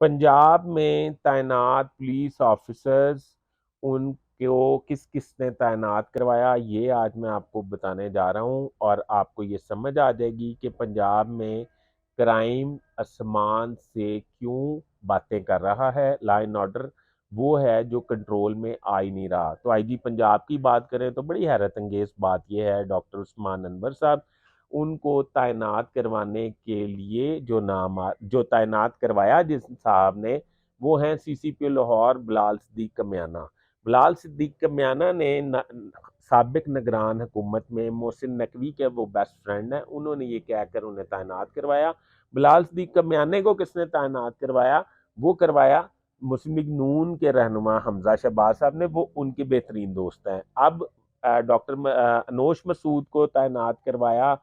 पंजाब में तैनात police officers, उनको किस किसने तैनात करवाया, ये आज मैं आपको बताने जा रहा हूँ। और आपको ये समझ आ जाएगी कि पंजाब में क्राइम आसमान से क्यों बातें कर रहा है। लॉ एंड ऑर्डर वो है जो कंट्रोल में आ ही नहीं रहा। तो आईजी पंजाब की बात करें तो बड़ी हैरत अंगेज बात यह है, डॉक्टर उस्मान अनवर साहब, उनको तैनात करवाने के लिए जो तैनात करवाया जिस साहब ने, वो हैं सीसीपी लाहौर बिलाल सिद्दीक कम्याना। बिलाल सिद्दीक कम्याना ने साबिक निगरान हुकूमत में मोहसिन नकवी के वो बेस्ट फ्रेंड हैं, उन्होंने ये कहकर उन्हें तैनात करवाया। बिलाल सिद्दीक कम्याने को किसने तैनात करवाया? वो करवाया मुस्लिम लीग नून के रहनुमा हमजा शहबाज साहब ने, वो उनके बेहतरीन दोस्त हैं। अब डॉक्टर अनोश मसूद को तैनात करवाया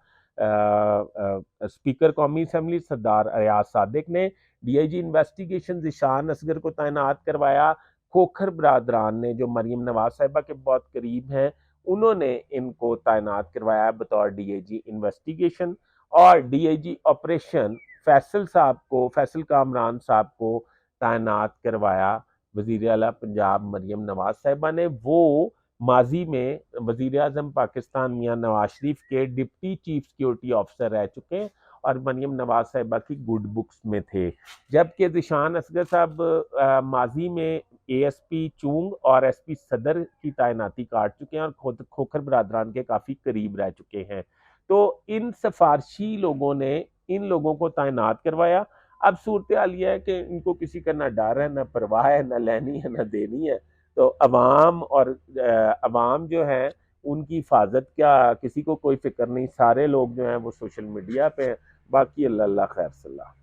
स्पीकर कौमी असम्बली सरदार अयाज सादिक ने। डीआईजी इन्वेस्टिगेशन जिशान असगर को तैनात करवाया खोखर बरादरान ने, जो मरीम नवाज साहिबा के बहुत करीब हैं, उन्होंने इनको तैनात करवाया बतौर डीआईजी इन्वेस्टिगेशन। और डीआईजी ऑपरेशन फैसल कामरान साहब को तैनात करवाया वजीर आला पंजाब मरीम नवाज साहिबा ने। वो माजी में वजीर आजम पाकिस्तान मियाँ नवाज शरीफ के डिप्टी चीफ सिक्योरिटी ऑफिसर रह चुके हैं और मरीम नवाज साहिबा की गुड बुक्स में थे। जबकि जिशान असगर साहब माजी में एएसपी चूंग और एसपी सदर की तैनाती काट चुके हैं और खुद खोखर बरादरान के काफ़ी करीब रह चुके हैं। तो इन सफारशी लोगों ने इन लोगों को तैनात करवाया। अब सूरत हाल यह है कि इनको किसी का ना डर है, ना परवाह है, ना लेनी है, ना देनी है। तो अवाम जो है उनकी हिफाजत क्या किसी को कोई फिक्र नहीं, सारे लोग जो हैं वो सोशल मीडिया पे हैं। बाकी अल्लाह खैर सल्ला।